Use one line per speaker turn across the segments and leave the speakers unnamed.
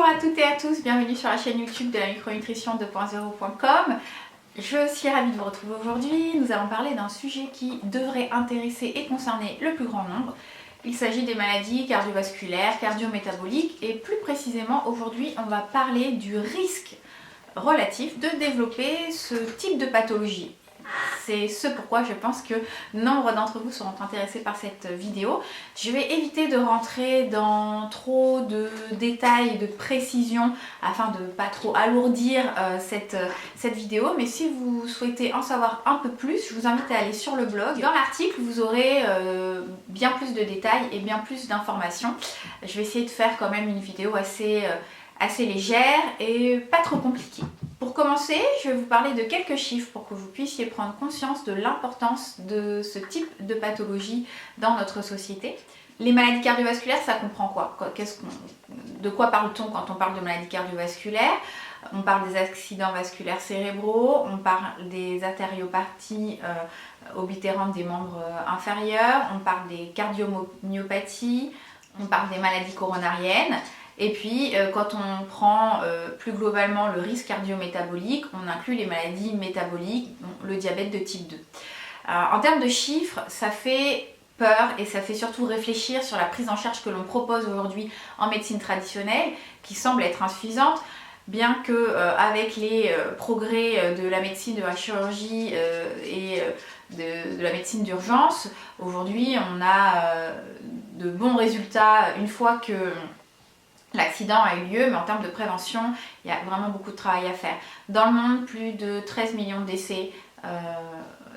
Bonjour à toutes et à tous, bienvenue sur la chaîne YouTube de la micronutrition 2.0.com. Je suis ravie de vous retrouver aujourd'hui. Nous allons parler d'un sujet qui devrait intéresser et concerner le plus grand nombre. Il s'agit des maladies cardiovasculaires, cardiométaboliques et plus précisément aujourd'hui on va parler du risque relatif de développer ce type de pathologie. C'est ce pourquoi je pense que nombre d'entre vous seront intéressés par cette vidéo. Je vais éviter de rentrer dans trop de détails, de précisions afin de ne pas trop alourdir cette vidéo. Mais si vous souhaitez en savoir un peu plus, je vous invite à aller sur le blog. Dans l'article, vous aurez bien plus de détails et bien plus d'informations. Je vais essayer de faire quand même une vidéo assez légère et pas trop compliquée. Pour commencer, je vais vous parler de quelques chiffres pour que vous puissiez prendre conscience de l'importance de ce type de pathologie dans notre société. Les maladies cardiovasculaires, ça comprend quoi? De quoi parle-t-on quand on parle de maladies cardiovasculaires? On parle des accidents vasculaires cérébraux, on parle des artériopathies oblitérantes des membres inférieurs, on parle des cardiomyopathies, on parle des maladies coronariennes. Et puis, quand on prend plus globalement le risque cardiométabolique, on inclut les maladies métaboliques, dont le diabète de type 2. En termes de chiffres, ça fait peur et ça fait surtout réfléchir sur la prise en charge que l'on propose aujourd'hui en médecine traditionnelle, qui semble être insuffisante, bien que avec les progrès de la médecine de la chirurgie et de la médecine d'urgence, aujourd'hui on a de bons résultats une fois que l'accident a eu lieu, mais en termes de prévention, il y a vraiment beaucoup de travail à faire. Dans le monde, plus de 13 millions de décès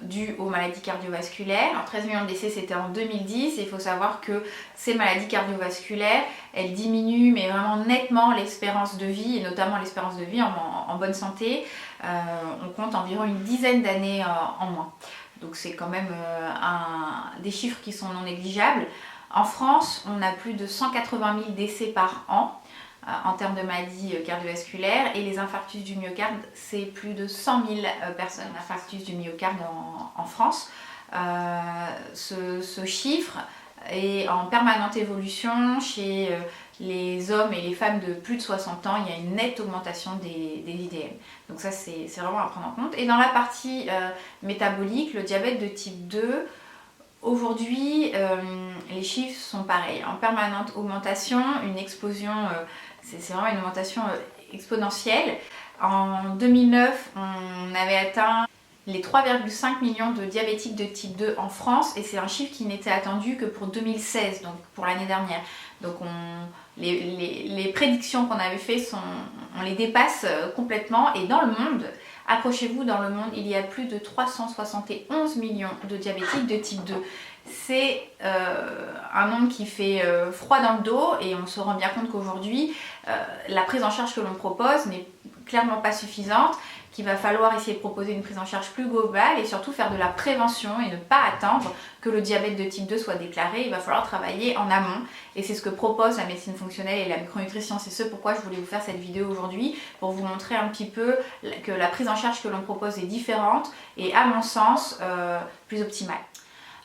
dus aux maladies cardiovasculaires. Alors, 13 millions de décès, c'était en 2010. Et il faut savoir que ces maladies cardiovasculaires, elles diminuent mais vraiment nettement l'espérance de vie, et notamment l'espérance de vie en bonne santé. On compte environ une dizaine d'années en moins. Donc c'est quand même des chiffres qui sont non négligeables. En France, on a plus de 180 000 décès par an en termes de maladies cardiovasculaires, et les infarctus du myocarde, c'est plus de 100 000 personnes infarctus du myocarde en France. Ce chiffre est en permanente évolution chez les hommes et les femmes de plus de 60 ans. Il y a une nette augmentation des IDM. Donc ça, c'est vraiment à prendre en compte. Et dans la partie métabolique, le diabète de type 2, aujourd'hui, les chiffres sont pareils, en permanente augmentation, une explosion, c'est vraiment une augmentation exponentielle. En 2009, on avait atteint les 3,5 millions de diabétiques de type 2 en France, et c'est un chiffre qui n'était attendu que pour 2016, donc pour l'année dernière. Donc les prédictions qu'on avait faites, on les dépasse complètement, et dans le monde, accrochez-vous, dans le monde, il y a plus de 371 millions de diabétiques de type 2. C'est un nombre qui fait froid dans le dos, et on se rend bien compte qu'aujourd'hui, la prise en charge que l'on propose n'est clairement pas suffisante, qu'il va falloir essayer de proposer une prise en charge plus globale et surtout faire de la prévention et ne pas attendre que le diabète de type 2 soit déclaré. Il va falloir travailler en amont, et c'est ce que propose la médecine fonctionnelle et la micronutrition. C'est ce pourquoi je voulais vous faire cette vidéo aujourd'hui, pour vous montrer un petit peu que la prise en charge que l'on propose est différente et, à mon sens, plus optimale.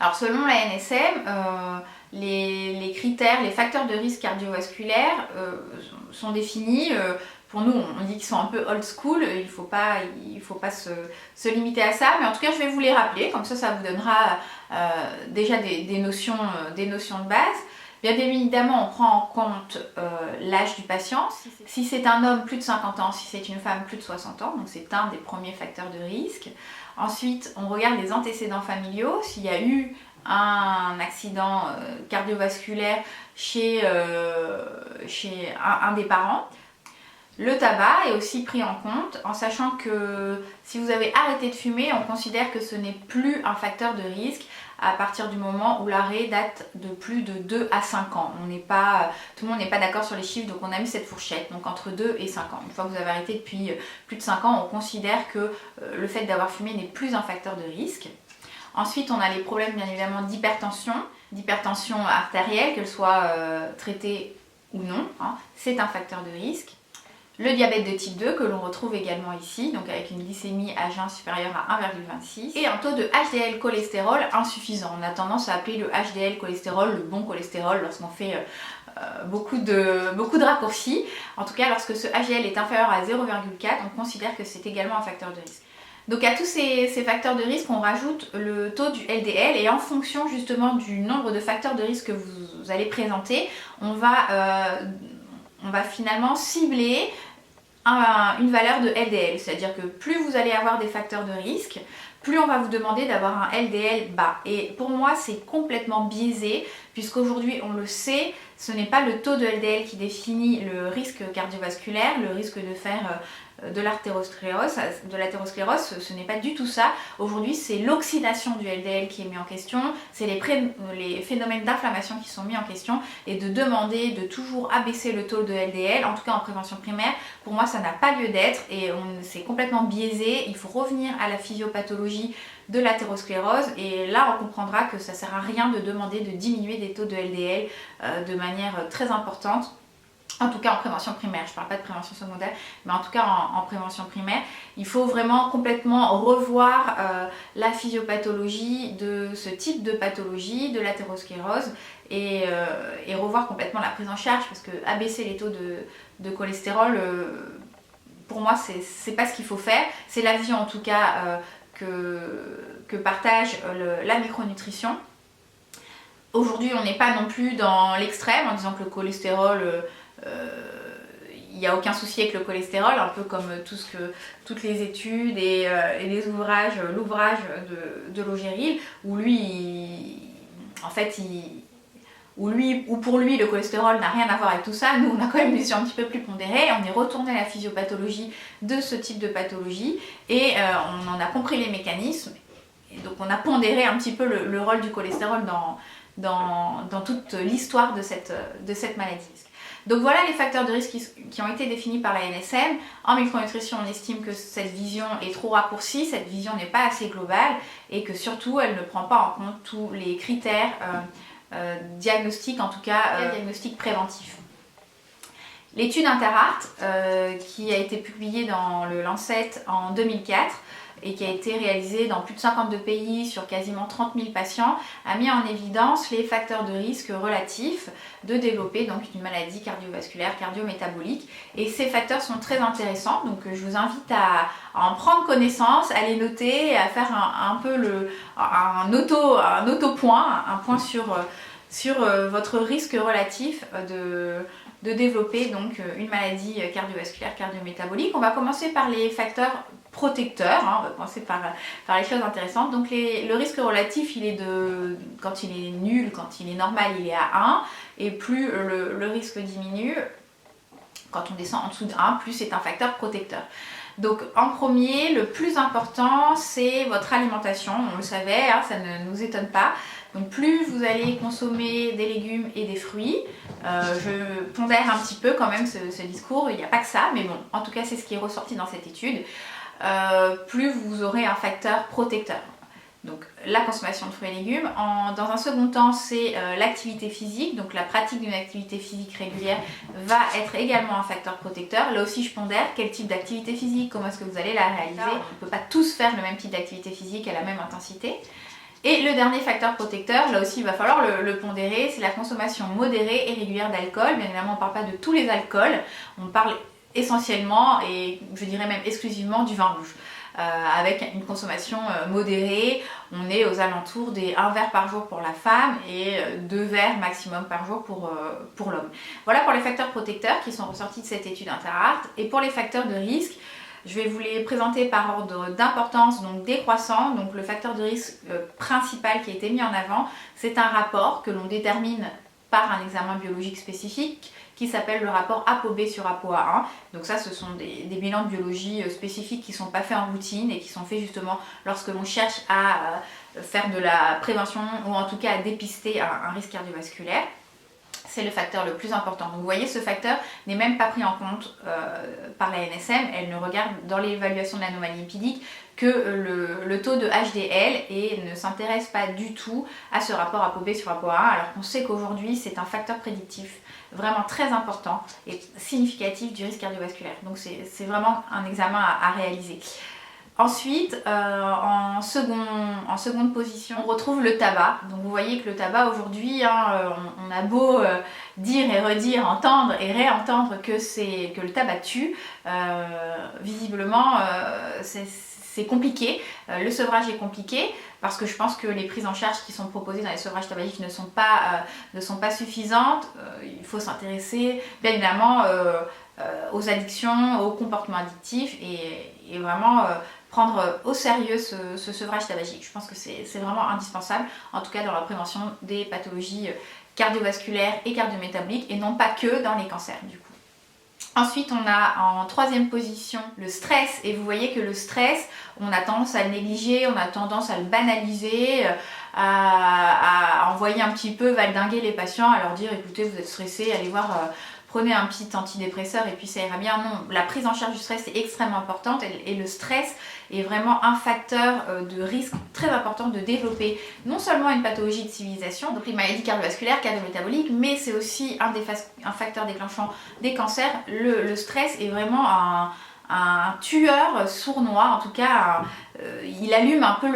Alors selon la NSM, les critères, les facteurs de risque cardiovasculaire sont définis. Pour nous, on dit qu'ils sont un peu old school, il ne faut pas se limiter à ça, mais en tout cas je vais vous les rappeler, comme ça vous donnera déjà des notions de base. Bien évidemment, on prend en compte l'âge du patient. Si c'est un homme, plus de 50 ans, si c'est une femme, plus de 60 ans, donc c'est un des premiers facteurs de risque. Ensuite, on regarde les antécédents familiaux, s'il y a eu un accident cardiovasculaire chez un des parents. Le tabac est aussi pris en compte, en sachant que si vous avez arrêté de fumer, on considère que ce n'est plus un facteur de risque à partir du moment où l'arrêt date de plus de 2 à 5 ans. Tout le monde n'est pas d'accord sur les chiffres, donc on a mis cette fourchette, donc entre 2 et 5 ans. Une fois que vous avez arrêté depuis plus de 5 ans, on considère que le fait d'avoir fumé n'est plus un facteur de risque. Ensuite, on a les problèmes bien évidemment d'hypertension artérielle, qu'elle soit traitée ou non, hein, c'est un facteur de risque. Le diabète de type 2 que l'on retrouve également ici, donc avec une glycémie à jeun supérieure à 1,26 et un taux de HDL cholestérol insuffisant. On a tendance à appeler le HDL cholestérol le bon cholestérol lorsqu'on fait beaucoup de raccourcis. En tout cas, lorsque ce HDL est inférieur à 0,4, on considère que c'est également un facteur de risque. Donc à tous ces facteurs de risque, on rajoute le taux du LDL et en fonction justement du nombre de facteurs de risque que vous allez présenter, on va finalement cibler une valeur de LDL. C'est-à-dire que plus vous allez avoir des facteurs de risque, plus on va vous demander d'avoir un LDL bas. Et pour moi, c'est complètement biaisé, puisqu'aujourd'hui, on le sait, ce n'est pas le taux de LDL qui définit le risque cardiovasculaire, le risque de faire de l'athérosclérose, ce n'est pas du tout ça. Aujourd'hui, c'est l'oxydation du LDL qui est mis en question, c'est les phénomènes d'inflammation qui sont mis en question, et de demander de toujours abaisser le taux de LDL, en tout cas en prévention primaire, pour moi ça n'a pas lieu d'être et c'est complètement biaisé. Il faut revenir à la physiopathologie de l'athérosclérose et là on comprendra que ça ne sert à rien de demander de diminuer des taux de LDL de manière très importante. En tout cas en prévention primaire, je ne parle pas de prévention secondaire, mais en tout cas en prévention primaire, il faut vraiment complètement revoir la physiopathologie de ce type de pathologie, de l'athérosclérose, et revoir complètement la prise en charge, parce que abaisser les taux de cholestérol, pour moi, c'est pas ce qu'il faut faire. C'est la vision en tout cas que partage la micronutrition. Aujourd'hui, on n'est pas non plus dans l'extrême en disant que le cholestérol... il n'y a aucun souci avec le cholestérol, un peu comme toutes les études et les ouvrages, l'ouvrage de Logéril, où pour lui le cholestérol n'a rien à voir avec tout ça. Nous on a quand même une vision un petit peu plus pondérée, on est retourné à la physiopathologie de ce type de pathologie et on en a compris les mécanismes, et donc on a pondéré un petit peu le rôle du cholestérol dans toute l'histoire de cette maladie. Donc voilà les facteurs de risque qui ont été définis par la NSM. En micronutrition, on estime que cette vision est trop raccourcie, cette vision n'est pas assez globale et que surtout elle ne prend pas en compte tous les critères diagnostiques, en tout cas diagnostiques préventifs. L'étude Interheart qui a été publiée dans le Lancet en 2004 et qui a été réalisée dans plus de 52 pays sur quasiment 30 000 patients, a mis en évidence les facteurs de risque relatifs de développer donc une maladie cardiovasculaire, cardio-métabolique. Et ces facteurs sont très intéressants, donc je vous invite à en prendre connaissance, à les noter, à faire un auto-point, un point sur votre risque relatif de développer donc une maladie cardiovasculaire, cardio-métabolique. On va commencer par les facteurs protecteurs, on va commencer par les choses intéressantes. Donc le risque relatif, quand il est nul, quand il est normal, il est à 1, et plus le risque diminue, quand on descend en dessous de 1, plus c'est un facteur protecteur. Donc en premier, le plus important, c'est votre alimentation. On le savait, ça ne nous étonne pas. Donc plus vous allez consommer des légumes et des fruits, je pondère un petit peu quand même ce discours, il n'y a pas que ça, mais bon, en tout cas c'est ce qui est ressorti dans cette étude, plus vous aurez un facteur protecteur. Donc la consommation de fruits et légumes. Dans un second temps, c'est l'activité physique. Donc la pratique d'une activité physique régulière va être également un facteur protecteur. Là aussi je pondère quel type d'activité physique, comment est-ce que vous allez la réaliser. On ne peut pas tous faire le même type d'activité physique à la même intensité. Et le dernier facteur protecteur, là aussi il va falloir le pondérer, c'est la consommation modérée et régulière d'alcool. Bien évidemment on ne parle pas de tous les alcools, on parle essentiellement et je dirais même exclusivement du vin rouge. Avec une consommation modérée, on est aux alentours des 1 verre par jour pour la femme et 2 verres maximum par jour pour l'homme. Voilà pour les facteurs protecteurs qui sont ressortis de cette étude Interheart. Et pour les facteurs de risque, je vais vous les présenter par ordre d'importance, donc décroissant. Donc le facteur de risque principal qui a été mis en avant, c'est un rapport que l'on détermine par un examen biologique spécifique qui s'appelle le rapport ApoB sur ApoA1. Donc ça, ce sont des bilans de biologie spécifiques qui ne sont pas faits en routine et qui sont faits justement lorsque l'on cherche à faire de la prévention ou en tout cas à dépister un risque cardiovasculaire. C'est le facteur le plus important. Donc vous voyez, ce facteur n'est même pas pris en compte par la NSM. Elle ne regarde dans l'évaluation de l'anomalie lipidique que le taux de HDL et ne s'intéresse pas du tout à ce rapport ApoB sur ApoA1, alors qu'on sait qu'aujourd'hui c'est un facteur prédictif vraiment très important et significatif du risque cardiovasculaire. Donc c'est vraiment un examen à réaliser. Ensuite, en seconde position, on retrouve le tabac. Donc vous voyez que le tabac aujourd'hui, on a beau dire et redire, entendre et réentendre que le tabac tue. Visiblement, c'est compliqué. Le sevrage est compliqué parce que je pense que les prises en charge qui sont proposées dans les sevrages tabagiques ne sont pas suffisantes. Il faut s'intéresser bien évidemment aux addictions, aux comportements addictifs et vraiment prendre au sérieux ce sevrage tabagique. Je pense que c'est vraiment indispensable, en tout cas dans la prévention des pathologies cardiovasculaires et cardiométaboliques et non pas que dans les cancers du coup. Ensuite, on a en troisième position le stress et vous voyez que le stress, on a tendance à le négliger, on a tendance à le banaliser, à envoyer un petit peu valdinguer les patients, à leur dire écoutez vous êtes stressé, allez voir, prenez un petit antidépresseur et puis ça ira bien. Non, la prise en charge du stress est extrêmement importante et le stress est vraiment un facteur de risque très important de développer non seulement une pathologie de civilisation, donc les maladies cardiovasculaires, cardiométaboliques, mais c'est aussi un facteur déclenchant des cancers. Le stress est vraiment un tueur sournois, en tout cas il allume un peu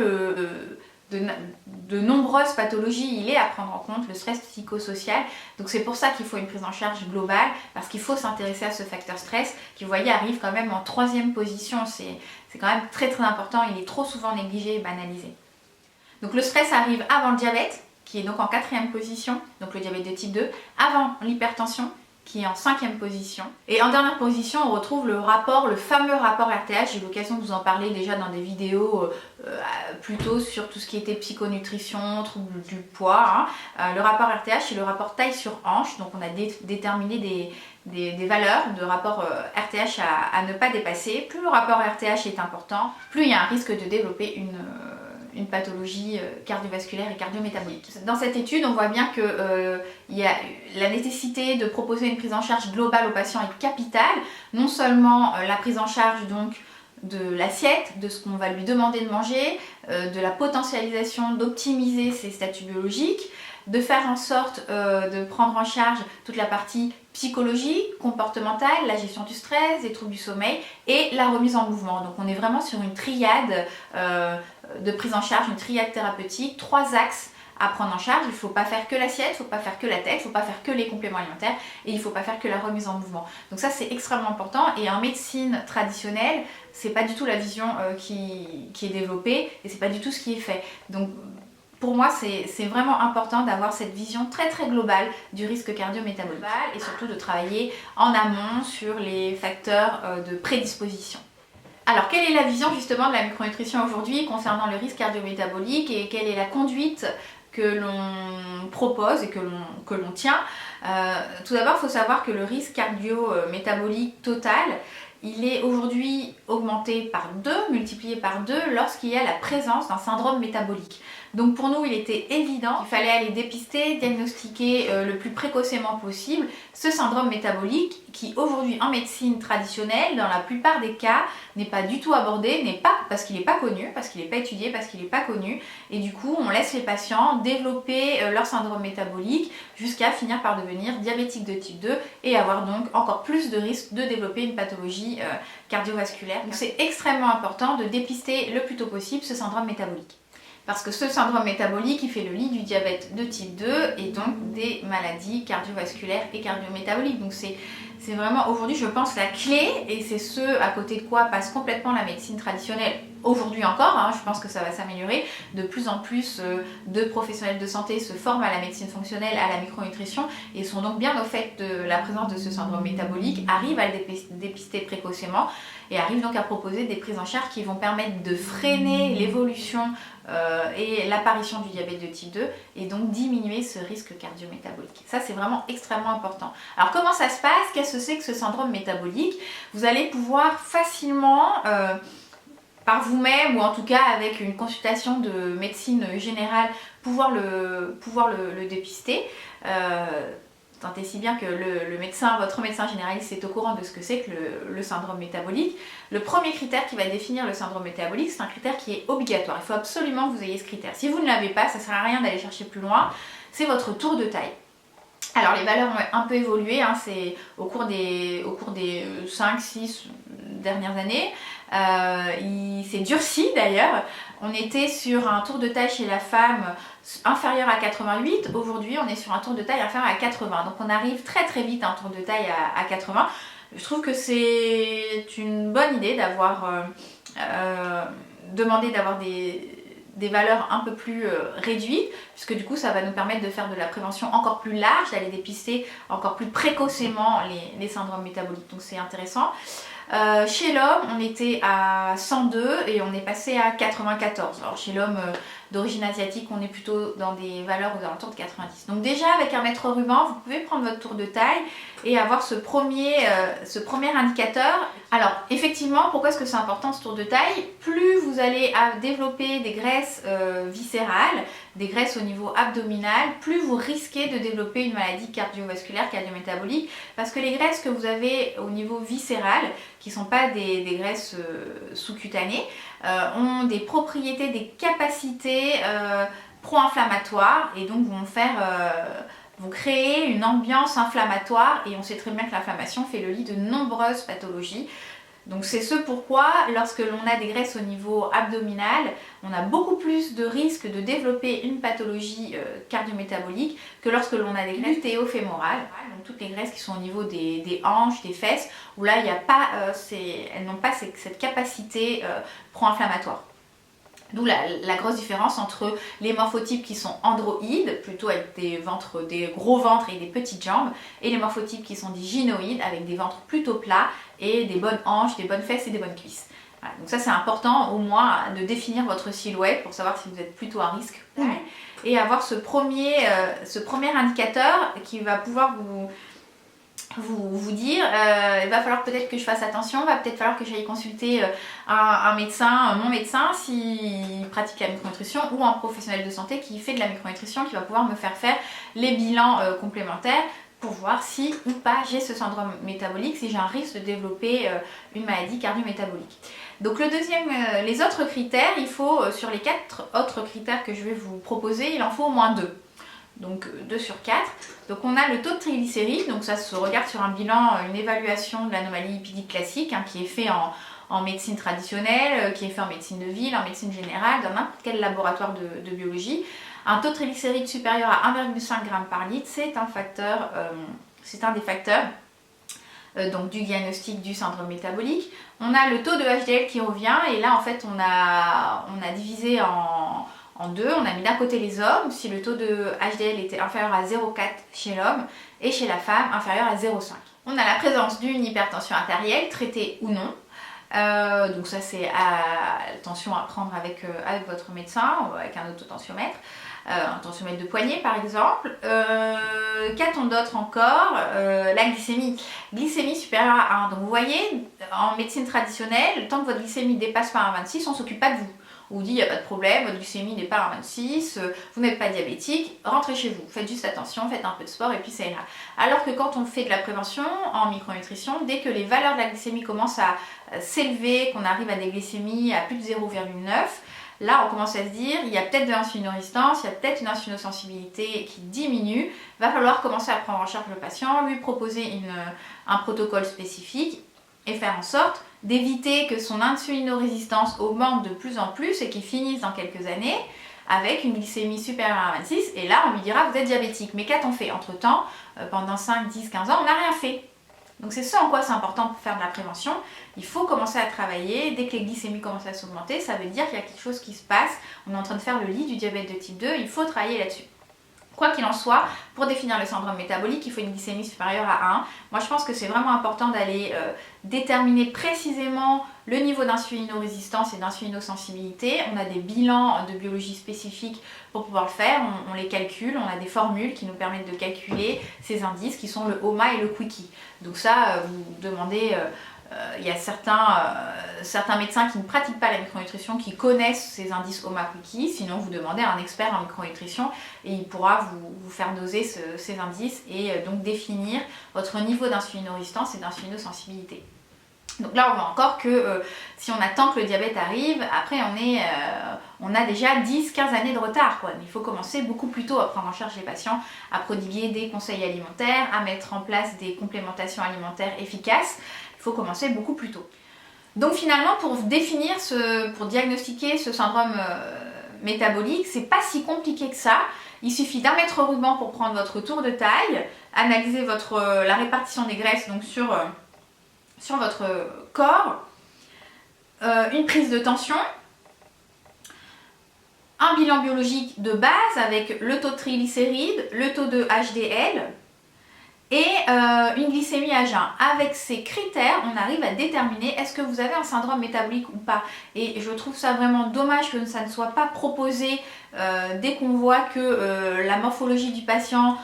de nombreuses pathologies, il est à prendre en compte, le stress psychosocial. Donc c'est pour ça qu'il faut une prise en charge globale, parce qu'il faut s'intéresser à ce facteur stress, qui vous voyez arrive quand même en troisième position. C'est quand même très très important, il est trop souvent négligé et banalisé. Donc le stress arrive avant le diabète, qui est donc en quatrième position, donc le diabète de type 2, avant l'hypertension, qui est en cinquième position. Et en dernière position, on retrouve le fameux rapport RTH. J'ai eu l'occasion de vous en parler déjà dans des vidéos plutôt sur tout ce qui était psychonutrition, troubles du poids. Le rapport RTH, c'est le rapport taille sur hanche. Donc on a déterminé des valeurs de rapport RTH à ne pas dépasser. Plus le rapport RTH est important, plus il y a un risque de développer une pathologie cardiovasculaire et cardiométabolique. Dans cette étude, on voit bien que la nécessité de proposer une prise en charge globale aux patients est capitale. Non seulement la prise en charge donc de l'assiette, de ce qu'on va lui demander de manger, de la potentialisation, d'optimiser ses statuts biologiques, de faire en sorte de prendre en charge toute la partie psychologique, comportementale, la gestion du stress, des troubles du sommeil et la remise en mouvement. Donc on est vraiment sur une triade de prise en charge, une triade thérapeutique, 3 axes à prendre en charge. Il ne faut pas faire que l'assiette, il ne faut pas faire que la tête, il ne faut pas faire que les compléments alimentaires et il ne faut pas faire que la remise en mouvement. Donc ça c'est extrêmement important et en médecine traditionnelle, c'est pas du tout la vision qui est développée et c'est pas du tout ce qui est fait. Donc pour moi, c'est vraiment important d'avoir cette vision très très globale du risque cardio-métabolique et surtout de travailler en amont sur les facteurs de prédisposition. Alors, quelle est la vision justement de la micronutrition aujourd'hui concernant le risque cardio-métabolique et quelle est la conduite que l'on propose et que l'on tient? Tout d'abord, il faut savoir que le risque cardio-métabolique total, il est aujourd'hui augmenté par 2, multiplié par 2 lorsqu'il y a la présence d'un syndrome métabolique. Donc pour nous, il était évident qu'il fallait aller dépister, diagnostiquer le plus précocement possible ce syndrome métabolique qui aujourd'hui en médecine traditionnelle, dans la plupart des cas, n'est pas du tout abordé, parce qu'il n'est pas connu, parce qu'il n'est pas étudié, parce qu'il n'est pas connu. Et du coup, on laisse les patients développer leur syndrome métabolique jusqu'à finir par devenir diabétique de type 2 et avoir donc encore plus de risques de développer une pathologie cardiovasculaire. Donc c'est extrêmement important de dépister le plus tôt possible ce syndrome métabolique. Parce que ce syndrome métabolique, il fait le lit du diabète de type 2 et donc des maladies cardiovasculaires et cardiométaboliques. Donc c'est vraiment aujourd'hui, je pense, la clé et c'est ce à côté de quoi passe complètement la médecine traditionnelle. Aujourd'hui encore, je pense que ça va s'améliorer. De plus en plus de professionnels de santé se forment à la médecine fonctionnelle, à la micronutrition et sont donc bien au fait de la présence de ce syndrome métabolique, arrivent à le dépister précocement et arrivent donc à proposer des prises en charge qui vont permettre de freiner l'évolution et l'apparition du diabète de type 2 et donc diminuer ce risque cardio-métabolique. Ça c'est vraiment extrêmement important. Alors comment ça se passe? Qu'est-ce que c'est que ce syndrome métabolique? Vous allez pouvoir facilement par vous-même ou en tout cas avec une consultation de médecine générale pouvoir le dépister. Tant et si bien que votre médecin généraliste est au courant de ce que c'est que le syndrome métabolique. Le premier critère qui va définir le syndrome métabolique, c'est un critère qui est obligatoire. Il faut absolument que vous ayez ce critère. Si vous ne l'avez pas, ça ne sert à rien d'aller chercher plus loin. C'est votre tour de taille. Alors les valeurs ont un peu évolué, c'est au cours des 5, 6 dernières années. Il s'est durci d'ailleurs. On était sur un tour de taille chez la femme inférieur à 88. Aujourd'hui, on est sur un tour de taille inférieur à 80. Donc on arrive très très vite à un tour de taille à 80. Je trouve que c'est une bonne idée d'avoir demandé d'avoir des valeurs un peu plus réduites, puisque du coup ça va nous permettre de faire de la prévention encore plus large, d'aller dépister encore plus précocement les syndromes métaboliques, donc c'est intéressant. Chez l'homme, on était à 102 et on est passé à 94. Alors chez l'homme d'origine asiatique, on est plutôt dans des valeurs aux alentours de 90. Donc déjà avec un mètre ruban, vous pouvez prendre votre tour de taille et avoir ce premier indicateur. Alors effectivement, pourquoi est-ce que c'est important ce tour de taille? Plus vous allez développer des graisses viscérales, des graisses au niveau abdominal, plus vous risquez de développer une maladie cardiovasculaire, cardiométabolique, parce que les graisses que vous avez au niveau viscéral, qui ne sont pas des graisses sous-cutanées, ont des propriétés, des capacités pro-inflammatoires et donc vont créer une ambiance inflammatoire, et on sait très bien que l'inflammation fait le lit de nombreuses pathologies. Donc c'est ce pourquoi lorsque l'on a des graisses au niveau abdominal, on a beaucoup plus de risques de développer une pathologie cardiométabolique que lorsque l'on a des graisses glutéo-fémorales, donc toutes les graisses qui sont au niveau des hanches, des fesses, où là il n'y a pas, elles n'ont pas cette capacité pro-inflammatoire. D'où la grosse différence entre les morphotypes qui sont androïdes, plutôt avec des gros ventres et des petites jambes, et les morphotypes qui sont des gynoïdes, avec des ventres plutôt plats et des bonnes hanches, des bonnes fesses et des bonnes cuisses. Voilà, donc ça c'est important au moins de définir votre silhouette pour savoir si vous êtes plutôt à risque ou non. Et avoir ce premier indicateur qui va pouvoir vous dire il va falloir peut-être que je fasse attention, il va peut-être falloir que j'aille consulter un médecin, mon médecin s'il pratique la micronutrition, ou un professionnel de santé qui fait de la micronutrition, qui va pouvoir me faire les bilans complémentaires pour voir si ou pas j'ai ce syndrome métabolique, si j'ai un risque de développer une maladie cardio-métabolique. Donc les autres critères, il faut sur les 4 autres critères que je vais vous proposer, il en faut au moins 2. Donc 2 sur 4. Donc on a le taux de triglycérides, donc ça se regarde sur un bilan, une évaluation de l'anomalie lipidique classique qui est fait en médecine traditionnelle, qui est fait en médecine de ville, en médecine générale, dans n'importe quel laboratoire de biologie. Un taux de triglycérides supérieur à 1,5 g par litre, c'est un des facteurs donc du diagnostic du syndrome métabolique. On a le taux de HDL qui revient, et là en fait on a divisé en deux. On a mis d'un côté les hommes, si le taux de HDL était inférieur à 0,4 chez l'homme, et chez la femme inférieur à 0,5. On a la présence d'une hypertension artérielle, traitée ou non. Donc ça c'est attention à prendre avec votre médecin ou avec un autotensiomètre. Un tensiomètre de poignet par exemple. Qu'a-t-on d'autre encore? La glycémie supérieure à 1. Donc vous voyez, en médecine traditionnelle, tant que votre glycémie dépasse pas 1,26, on ne s'occupe pas de vous. On vous dit il n'y a pas de problème, votre glycémie n'est pas à 1,26, vous n'êtes pas diabétique, rentrez chez vous, faites juste attention, faites un peu de sport et puis ça ira. Alors que quand on fait de la prévention en micronutrition, dès que les valeurs de la glycémie commencent à s'élever, qu'on arrive à des glycémies à plus de 0,9, là on commence à se dire il y a peut-être de l'insulinorésistance, il y a peut-être une insulinosensibilité qui diminue, va falloir commencer à prendre en charge le patient, lui proposer un protocole spécifique et faire en sorte d'éviter que son insulinorésistance augmente de plus en plus et qu'il finisse dans quelques années avec une glycémie supérieure à 1,26, et là on lui dira vous êtes diabétique. Mais qu'a-t-on fait entre temps? Pendant 5, 10, 15 ans on n'a rien fait. Donc c'est ça en quoi c'est important pour faire de la prévention. Il faut commencer à travailler. Dès que les glycémies commencent à s'augmenter, ça veut dire qu'il y a quelque chose qui se passe. On est en train de faire le lit du diabète de type 2, il faut travailler là-dessus. Quoi qu'il en soit, pour définir le syndrome métabolique, il faut une glycémie supérieure à 1. Moi, je pense que c'est vraiment important d'aller déterminer précisément le niveau d'insulinorésistance et d'insulinosensibilité. On a des bilans de biologie spécifiques pour pouvoir le faire. On les calcule, on a des formules qui nous permettent de calculer ces indices qui sont le HOMA et le QUICkie. Donc ça, vous demandez... il y a certains médecins qui ne pratiquent pas la micronutrition qui connaissent ces indices HOMA-QUICkie, sinon vous demandez à un expert en micronutrition et il pourra vous faire doser ces indices et donc définir votre niveau d'insulinorésistance et d'insulinosensibilité. Donc là on voit encore que si on attend que le diabète arrive, après on a déjà 10-15 années de retard, quoi. Il faut commencer beaucoup plus tôt à prendre en charge les patients, à prodiguer des conseils alimentaires, à mettre en place des complémentations alimentaires efficaces. Il faut commencer beaucoup plus tôt. Donc finalement, pour diagnostiquer ce syndrome métabolique, c'est pas si compliqué que ça. Il suffit d'un mètre ruban pour prendre votre tour de taille, analyser la répartition des graisses donc sur votre corps, une prise de tension, un bilan biologique de base avec le taux de triglycérides, le taux de HDL et une glycémie à jeun. Avec ces critères, on arrive à déterminer est-ce que vous avez un syndrome métabolique ou pas. Et je trouve ça vraiment dommage que ça ne soit pas proposé dès qu'on voit que la morphologie du patient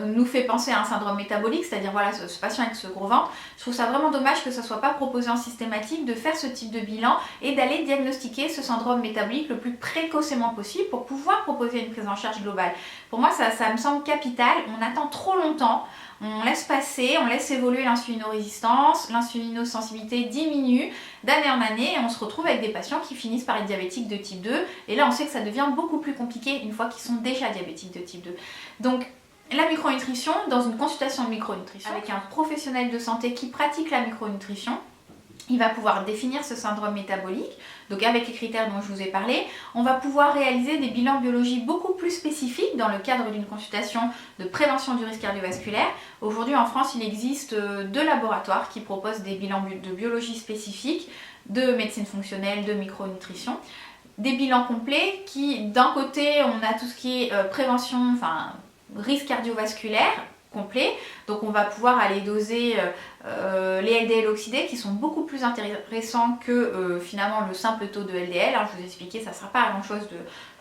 nous fait penser à un syndrome métabolique, c'est-à-dire voilà ce patient avec ce gros ventre. Je trouve ça vraiment dommage que ça ne soit pas proposé en systématique de faire ce type de bilan et d'aller diagnostiquer ce syndrome métabolique le plus précocement possible pour pouvoir proposer une prise en charge globale. Pour moi, ça me semble capital. On attend trop longtemps. On laisse passer, on laisse évoluer l'insulinorésistance, l'insulinosensibilité diminue d'année en année et on se retrouve avec des patients qui finissent par être diabétiques de type 2 et là on sait que ça devient beaucoup plus compliqué une fois qu'ils sont déjà diabétiques de type 2. Donc la micronutrition, dans une consultation de micronutrition avec un professionnel de santé qui pratique la micronutrition, il va pouvoir définir ce syndrome métabolique. Donc avec les critères dont je vous ai parlé, on va pouvoir réaliser des bilans biologiques beaucoup plus spécifiques dans le cadre d'une consultation de prévention du risque cardiovasculaire. Aujourd'hui en France, il existe 2 laboratoires qui proposent des bilans de biologie spécifiques, de médecine fonctionnelle, de micronutrition. Des bilans complets qui, d'un côté, on a tout ce qui est prévention, enfin risque cardiovasculaire complet, donc on va pouvoir aller doser les LDL oxydés qui sont beaucoup plus intéressants que finalement le simple taux de LDL. Alors je vous ai expliqué, ça ne sera pas grand chose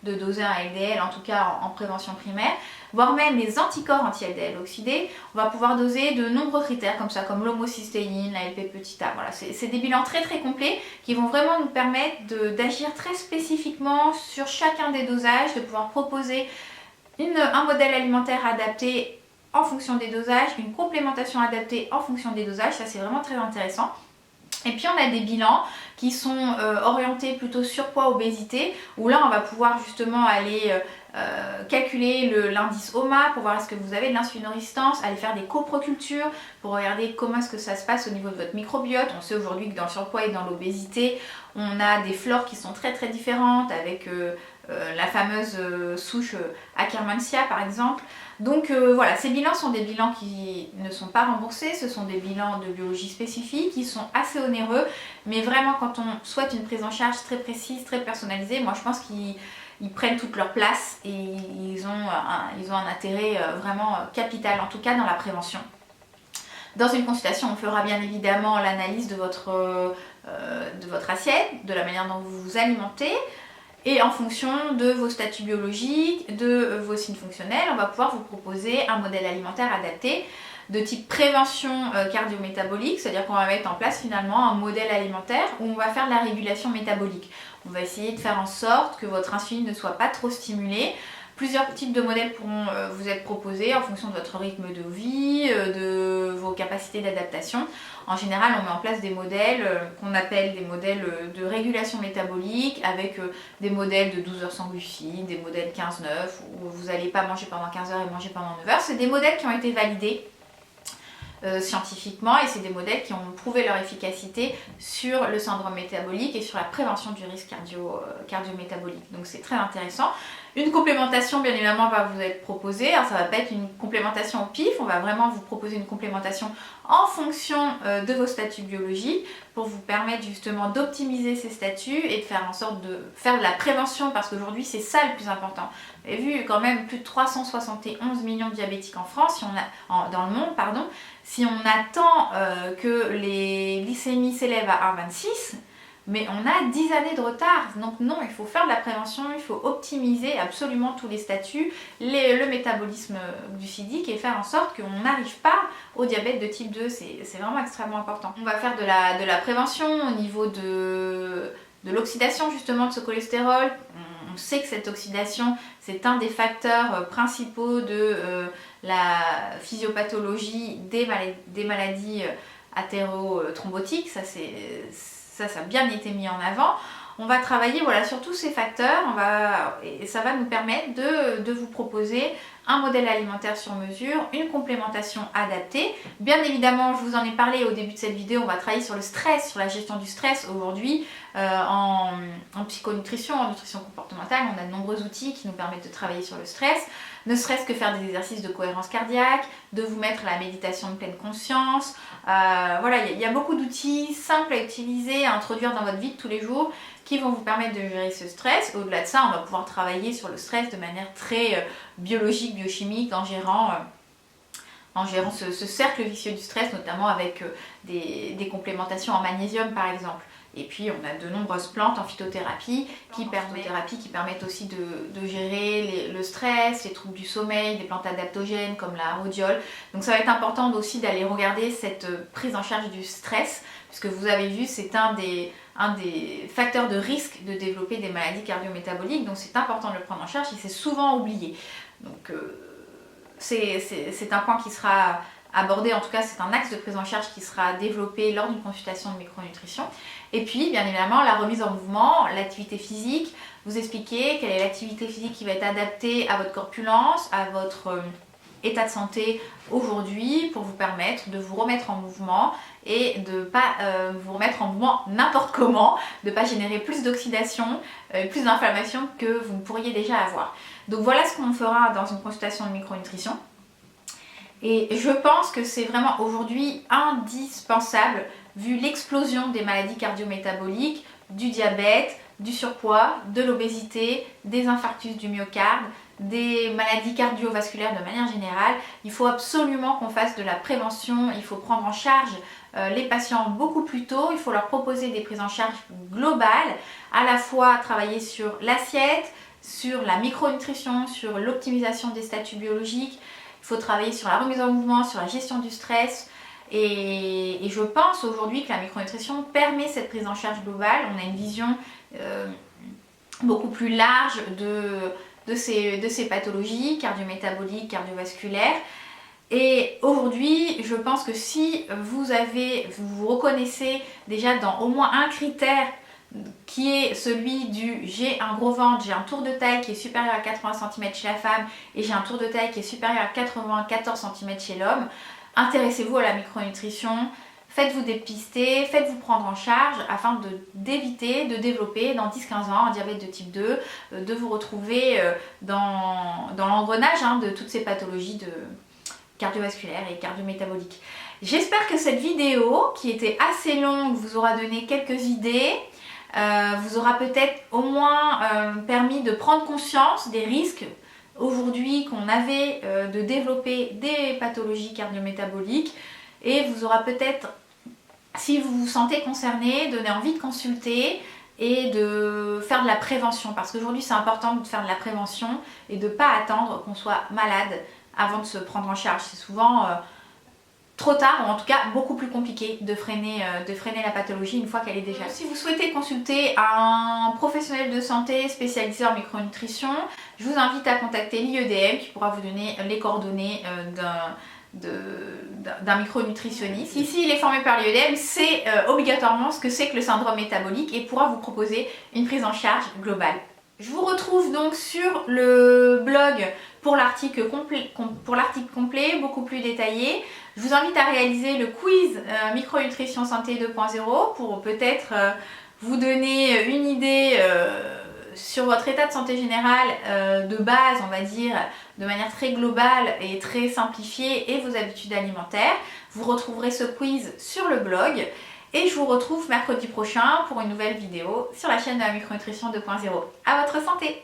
de doser un LDL, en tout cas en prévention primaire, voire même les anticorps anti-LDL oxydés. On va pouvoir doser de nombreux critères comme ça, comme l'homocystéine, la LP petit a. Voilà, c'est des bilans très très complets qui vont vraiment nous permettre d'agir très spécifiquement sur chacun des dosages, de pouvoir proposer un modèle alimentaire adapté en fonction des dosages, une complémentation adaptée en fonction des dosages, ça c'est vraiment très intéressant. Et puis on a des bilans qui sont orientés plutôt surpoids, obésité, où là on va pouvoir justement aller calculer l'indice OMA pour voir est-ce que vous avez de l'insulinorésistance, aller faire des coprocultures pour regarder comment est-ce que ça se passe au niveau de votre microbiote. On sait aujourd'hui que dans le surpoids et dans l'obésité, on a des flores qui sont très très différentes avec la fameuse souche Akkermansia par exemple. Donc voilà, ces bilans sont des bilans qui ne sont pas remboursés, ce sont des bilans de biologie spécifique, qui sont assez onéreux, mais vraiment quand on souhaite une prise en charge très précise, très personnalisée, moi je pense qu'ils prennent toute leur place et ils ont un intérêt vraiment capital, en tout cas dans la prévention. Dans une consultation, on fera bien évidemment l'analyse de votre assiette, de la manière dont vous vous alimentez. Et en fonction de vos statuts biologiques, de vos signes fonctionnels, on va pouvoir vous proposer un modèle alimentaire adapté de type prévention cardio-métabolique, c'est-à-dire qu'on va mettre en place finalement un modèle alimentaire où on va faire de la régulation métabolique. On va essayer de faire en sorte que votre insuline ne soit pas trop stimulée. Plusieurs types de modèles pourront vous être proposés en fonction de votre rythme de vie, de vos capacités d'adaptation. En général, on met en place des modèles qu'on appelle des modèles de régulation métabolique avec des modèles de 12 heures sans glucides, des modèles 15-9 où vous n'allez pas manger pendant 15 heures et manger pendant 9 heures. C'est des modèles qui ont été validés scientifiquement et c'est des modèles qui ont prouvé leur efficacité sur le syndrome métabolique et sur la prévention du risque cardio-métabolique. Donc c'est très intéressant. Une complémentation bien évidemment va vous être proposée. Alors ça va pas être une complémentation au pif, on va vraiment vous proposer une complémentation en fonction de vos statuts biologiques pour vous permettre justement d'optimiser ces statuts et de faire en sorte de faire de la prévention parce qu'aujourd'hui c'est ça le plus important. Vous avez vu quand même plus de 371 millions de diabétiques en France, dans le monde, pardon. Si on attend que les glycémies s'élèvent à 1,26, mais on a 10 années de retard. Donc non, il faut faire de la prévention, il faut optimiser absolument tous les statuts, le métabolisme glucidique et faire en sorte qu'on n'arrive pas au diabète de type 2. C'est vraiment extrêmement important. On va faire de la prévention au niveau de l'oxydation justement de ce cholestérol. On sait que cette oxydation, c'est un des facteurs principaux de la physiopathologie des maladies athérothrombotiques. Ça a bien été mis en avant. On va travailler voilà, sur tous ces facteurs et ça va nous permettre de vous proposer un modèle alimentaire sur mesure, une complémentation adaptée. Bien évidemment, je vous en ai parlé au début de cette vidéo, on va travailler sur le stress, sur la gestion du stress aujourd'hui. En psychonutrition, en nutrition comportementale, on a de nombreux outils qui nous permettent de travailler sur le stress, ne serait-ce que faire des exercices de cohérence cardiaque, de vous mettre à la méditation de pleine conscience. Voilà, il y a beaucoup d'outils simples à utiliser, à introduire dans votre vie de tous les jours qui vont vous permettre de gérer ce stress. Au-delà de ça, on va pouvoir travailler sur le stress de manière très biologique, biochimique, en gérant ce cercle vicieux du stress, notamment avec des complémentations en magnésium par exemple. Et puis on a de nombreuses plantes en phytothérapie qui permettent aussi de gérer le stress, les troubles du sommeil, des plantes adaptogènes comme la rhodiole. Donc ça va être important aussi d'aller regarder cette prise en charge du stress, puisque vous avez vu, c'est un des facteurs de risque de développer des maladies cardio-métaboliques, donc c'est important de le prendre en charge et c'est souvent oublié. Donc c'est un point qui sera abordé, en tout cas c'est un axe de prise en charge qui sera développé lors d'une consultation de micronutrition. Et puis bien évidemment la remise en mouvement, l'activité physique, vous expliquer quelle est l'activité physique qui va être adaptée à votre corpulence, à votre état de santé aujourd'hui pour vous permettre de vous remettre en mouvement et de ne pas vous remettre en mouvement n'importe comment, de ne pas générer plus d'oxydation, plus d'inflammation que vous ne pourriez déjà avoir. Donc voilà ce qu'on fera dans une consultation de micronutrition. Et je pense que c'est vraiment aujourd'hui indispensable vu l'explosion des maladies cardio-métaboliques, du diabète, du surpoids, de l'obésité, des infarctus du myocarde, des maladies cardiovasculaires de manière générale. Il faut absolument qu'on fasse de la prévention, il faut prendre en charge les patients beaucoup plus tôt, il faut leur proposer des prises en charge globales, à la fois travailler sur l'assiette, sur la micronutrition, sur l'optimisation des statuts biologiques. Il faut travailler sur la remise en mouvement, sur la gestion du stress. Et je pense aujourd'hui que la micronutrition permet cette prise en charge globale. On a une vision beaucoup plus large de ces pathologies cardio-métaboliques, cardiovasculaires. Et aujourd'hui, je pense que si vous vous reconnaissez déjà dans au moins un critère qui est celui du j'ai un gros ventre, j'ai un tour de taille qui est supérieur à 80 cm chez la femme et j'ai un tour de taille qui est supérieur à 94 cm chez l'homme, intéressez-vous à la micronutrition, faites-vous dépister, faites-vous prendre en charge afin d'éviter de développer dans 10-15 ans un diabète de type 2, de vous retrouver dans l'engrenage de toutes ces pathologies cardiovasculaires et cardiométaboliques. J'espère que cette vidéo, qui était assez longue, vous aura donné quelques idées. Vous aura peut-être au moins permis de prendre conscience des risques aujourd'hui qu'on avait de développer des pathologies cardio-métaboliques et vous aura peut-être, si vous vous sentez concerné, donné envie de consulter et de faire de la prévention, parce qu'aujourd'hui c'est important de faire de la prévention et de ne pas attendre qu'on soit malade avant de se prendre en charge. C'est souvent trop tard, ou en tout cas beaucoup plus compliqué de freiner la pathologie une fois qu'elle est déjà. Si vous souhaitez consulter un professionnel de santé spécialisé en micronutrition, je vous invite à contacter l'IEDM qui pourra vous donner les coordonnées d'un micronutritionniste. Ici, il est formé par l'IEDM, c'est obligatoirement ce que c'est que le syndrome métabolique et pourra vous proposer une prise en charge globale. Je vous retrouve donc sur le blog pour l'article complet, beaucoup plus détaillé. Je vous invite à réaliser le quiz Micronutrition Santé 2.0 pour peut-être vous donner une idée sur votre état de santé général de base, on va dire, de manière très globale et très simplifiée, et vos habitudes alimentaires. Vous retrouverez ce quiz sur le blog. Et je vous retrouve mercredi prochain pour une nouvelle vidéo sur la chaîne de la Micronutrition 2.0. À votre santé!